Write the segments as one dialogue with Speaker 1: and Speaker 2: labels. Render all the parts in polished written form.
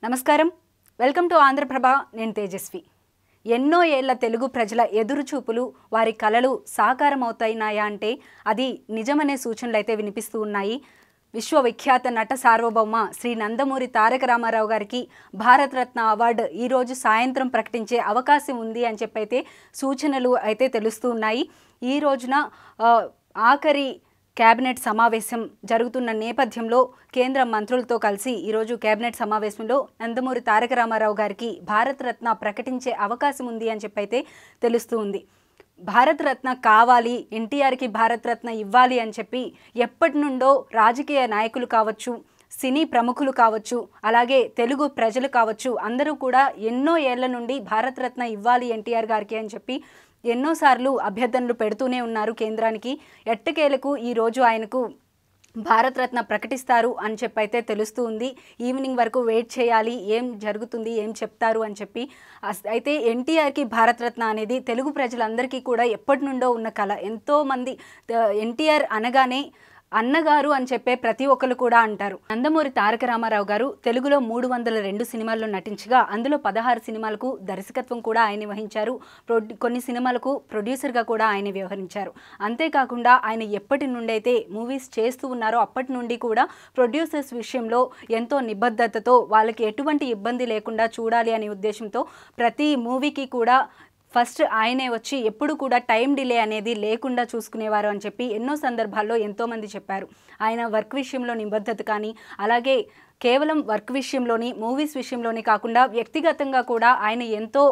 Speaker 1: నమస్కారం. Welcome to Andhraprabha. నేను తేజస్వి. ఎన్నో ఏళ్ల తెలుగు ప్రజల ఎదురుచూపులు, వారి కలలు సాకారం అవుతాయినాయా అంటే అది నిజమనే సూచనలు అయితే వినిపిస్తూ ఉన్నాయి. విశ్వవిఖ్యాత నట సార్వభౌమ శ్రీ నందమూరి తారక రామారావు గారికి భారతరత్న అవార్డు ఈరోజు సాయంత్రం ప్రకటించే అవకాశం ఉంది అని చెప్పైతే సూచనలు అయితే తెలుస్తూ ఉన్నాయి. ఈ రోజున ఆఖరి కేబినెట్ సమావేశం జరుగుతున్న నేపథ్యంలో కేంద్ర మంత్రులతో కలిసి ఈరోజు కేబినెట్ సమావేశంలో నందమూరి తారక రామారావు గారికి భారతరత్న ప్రకటించే అవకాశం ఉంది అని చెప్పైతే తెలుస్తూ ఉంది. భారతరత్న కావాలి, ఎన్టీఆర్కి భారతరత్న ఇవ్వాలి అని చెప్పి ఎప్పటి నుండో రాజకీయ నాయకులు కావచ్చు, సినీ ప్రముఖులు కావచ్చు, అలాగే తెలుగు ప్రజలు కావచ్చు, అందరూ కూడా ఎన్నో ఏళ్ల నుండి భారతరత్న ఇవ్వాలి ఎన్టీఆర్ గారికి అని చెప్పి ఎన్నోసార్లు అభ్యర్థనలు పెడుతూనే ఉన్నారు కేంద్రానికి. ఎట్టకేలకు ఈరోజు ఆయనకు భారతరత్న ప్రకటిస్తారు అని చెప్పైతే తెలుస్తూ ఉంది. ఈవినింగ్ వరకు వెయిట్ చేయాలి, ఏం జరుగుతుంది, ఏం చెప్తారు అని చెప్పి. అయితే ఎన్టీఆర్కి భారతరత్న అనేది తెలుగు ప్రజలందరికీ కూడా ఎప్పటి నుండో ఉన్న కళ. ఎంతోమంది ఎన్టీఆర్ అనగానే అన్నగారు అని చెప్పే ప్రతి ఒక్కరు కూడా అంటారు. నందమూరి తారక రామారావు గారు తెలుగులో 302 సినిమాల్లో నటించగా అందులో 16 సినిమాలకు దర్శకత్వం కూడా ఆయన వహించారు. కొన్ని సినిమాలకు ప్రొడ్యూసర్గా కూడా ఆయన వ్యవహరించారు. అంతేకాకుండా ఆయన ఎప్పటి నుండి అయితే మూవీస్ చేస్తూ ఉన్నారో అప్పటి నుండి కూడా ప్రొడ్యూసర్స్ విషయంలో ఎంతో నిబద్ధతతో వాళ్ళకి ఎటువంటి ఇబ్బంది లేకుండా చూడాలి అనే ఉద్దేశంతో ప్రతి మూవీకి కూడా ఫస్ట్ ఆయనే వచ్చి ఎప్పుడు కూడా టైం డిలే అనేది లేకుండా చూసుకునేవారు అని చెప్పి ఎన్నో సందర్భాల్లో ఎంతోమంది చెప్పారు. ఆయన వర్క్ విషయంలో నిబద్ధత కానీ, అలాగే కేవలం వర్క్ విషయంలోని, మూవీస్ విషయంలోని కాకుండా వ్యక్తిగతంగా కూడా ఆయన ఎంతో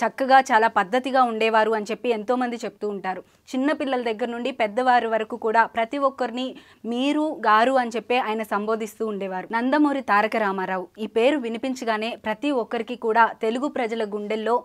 Speaker 1: చక్కగా చాలా పద్ధతిగా ఉండేవారు అని చెప్పి ఎంతోమంది చెప్తూ ఉంటారు. చిన్నపిల్లల దగ్గర నుండి పెద్దవారి వరకు కూడా ప్రతి ఒక్కరిని మీరు, గారు అని చెప్పి ఆయన సంబోధిస్తూ ఉండేవారు. నందమూరి తారక రామారావు ఈ పేరు వినిపించగానే ప్రతి ఒక్కరికి కూడా తెలుగు ప్రజల గుండెల్లో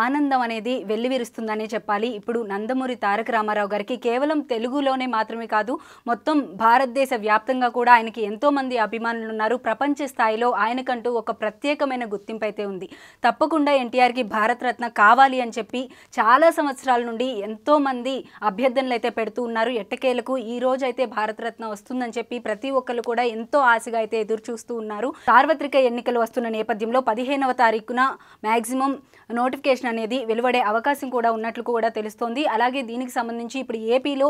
Speaker 1: ఆనందం అనేది వెల్లివిరుస్తుందనే చెప్పాలి. ఇప్పుడు నందమూరి తారక రామారావు గారికి కేవలం తెలుగులోనే మాత్రమే కాదు, మొత్తం భారతదేశ వ్యాప్తంగా కూడా ఆయనకి ఎంతోమంది అభిమానులు ఉన్నారు. ప్రపంచ స్థాయిలో ఆయనకంటూ ఒక ప్రత్యేకమైన గుర్తింపు అయితే ఉంది. తప్పకుండా ఎన్టీఆర్కి భారతరత్న కావాలి అని చెప్పి చాలా సంవత్సరాల నుండి ఎంతోమంది అభ్యర్థనలు అయితే పెడుతూ ఉన్నారు. ఎట్టకేలకు ఈ రోజు అయితే భారతరత్న వస్తుందని చెప్పి ప్రతి ఒక్కరు కూడా ఎంతో ఆశగా అయితే ఎదురు చూస్తూ ఉన్నారు. సార్వత్రిక ఎన్నికలు వస్తున్న నేపథ్యంలో 15వ తారీఖున మ్యాక్సిమం నోటిఫికేషన్ అనేది వెలువడే అవకాశం కూడా ఉన్నట్లు కూడా తెలుస్తోంది. అలాగే దీనికి సంబంధించి ఇప్పుడు ఏపీలో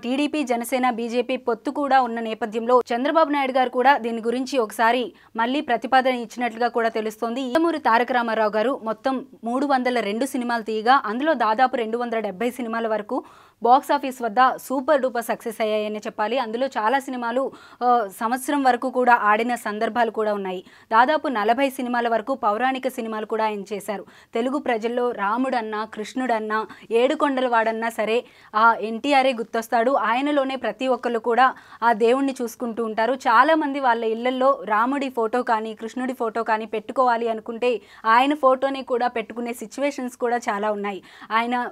Speaker 1: టీడీపీ, జనసేన, బీజేపీ పొత్తు కూడా ఉన్న నేపథ్యంలో చంద్రబాబు నాయుడు గారు కూడా దీని గురించి ఒకసారి మళ్ళీ ప్రతిపాదన ఇచ్చినట్లుగా కూడా తెలుస్తోంది. నందమూరి తారక రామారావు గారు మొత్తం 302 సినిమాలు తీయగా అందులో దాదాపు 270 సినిమాల వరకు బాక్స్ ఆఫీస్ వద్ద సూపర్ డూపర్ సక్సెస్ అయ్యాయని చెప్పాలి. అందులో చాలా సినిమాలు సంవత్సరం వరకు కూడా ఆడిన సందర్భాలు కూడా ఉన్నాయి. దాదాపు 40 సినిమాల వరకు పౌరాణిక సినిమాలు కూడా ఆయన చేశారు. తెలుగు ప్రజల్లో రాముడన్నా, కృష్ణుడన్నా, ఏడుకొండలవాడన్నా సరే ఆ ఎన్టీఆర్ఏ గుర్తొస్తాడు. ఆయనలోనే ప్రతి ఒక్కళ్ళు కూడా ఆ దేవుణ్ణి చూసుకుంటూ ఉంటారు. చాలామంది వాళ్ళ ఇళ్లలో రాముడి ఫోటో కానీ, కృష్ణుడి ఫోటో కానీ పెట్టుకోవాలి అనుకుంటే ఆయన ఫోటోని కూడా పెట్టుకునే సిచ్యువేషన్స్ కూడా చాలా ఉన్నాయి. ఆయన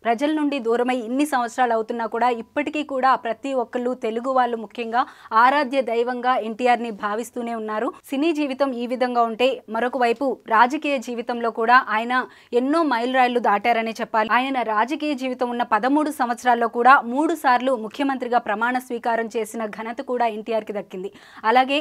Speaker 1: ప్రజల నుండి దూరమై ఇన్ని సంవత్సరాలు అవుతున్నా కూడా ఇప్పటికీ కూడా ప్రతి ఒక్కళ్ళు తెలుగు వాళ్ళు ముఖ్యంగా ఆరాధ్య దైవంగా ఎన్టీఆర్ని భావిస్తూనే ఉన్నారు. సినీ జీవితం ఈ విధంగా ఉంటే మరొక వైపు రాజకీయ జీవితంలో కూడా ఆయన ఎన్నో మైలురాళ్లు దాటారని చెప్పాలి. ఆయన రాజకీయ జీవితం ఉన్న 13 సంవత్సరాల్లో కూడా 3 సార్లు ముఖ్యమంత్రిగా ప్రమాణ స్వీకారం చేసిన ఘనత కూడా ఎన్టీఆర్కి దక్కింది. అలాగే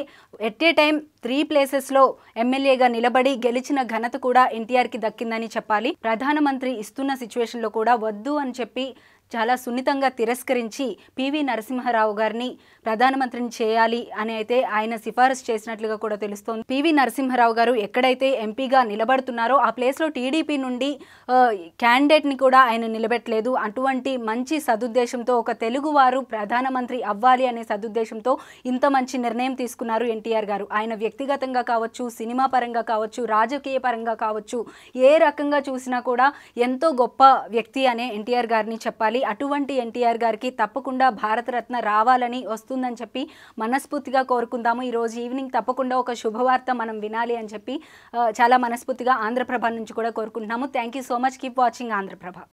Speaker 1: ఎట్ ఏ టైం 3 ప్లేసెస్లో ఎమ్మెల్యేగా నిలబడి గెలిచిన ఘనత కూడా ఎన్టీఆర్కి దక్కిందని చెప్పాలి. ప్రధానమంత్రి ఇస్తున్న సిచ్యువేషన్లో కూడా వద్దు అని చెప్పి చాలా సున్నితంగా తిరస్కరించి పివి నరసింహారావు గారిని ప్రధానమంత్రిని చేయాలి అని అయితే ఆయన సిఫారసు చేసినట్లుగా కూడా తెలుస్తోంది. పివి నరసింహారావు గారు ఎక్కడైతే ఎంపీగా నిలబడుతున్నారో ఆ ప్లేస్లో టీడీపీ నుండి క్యాండిడేట్ని కూడా ఆయన నిలబెట్టలేదు. అటువంటి మంచి సదుద్దేశంతో ఒక తెలుగువారు ప్రధానమంత్రి అవ్వాలి అనే సదుద్దేశంతో ఇంత మంచి నిర్ణయం తీసుకున్నారు ఎన్టీఆర్ గారు. ఆయన వ్యక్తిగతంగా కావచ్చు, సినిమా పరంగా కావచ్చు, రాజకీయ పరంగా కావచ్చు, ఏ రకంగా చూసినా కూడా ఎంతో గొప్ప వ్యక్తి అనే ఎన్టీఆర్ గారిని చెప్పాలి. అటువంటి ఎన్టీఆర్ గారికి తప్పకుండా భారతరత్న రావాలని వస్తుందని చెప్పి మనస్ఫూర్తిగా కోరుకుందాము. ఈరోజు ఈవినింగ్ తప్పకుండా ఒక శుభవార్త మనం వినాలి అని చెప్పి చాలా మనస్ఫూర్తిగా ఆంధ్రప్రభ నుంచి కూడా కోరుకుంటున్నాము. Thank you so much. Keep watching Andhraprabha.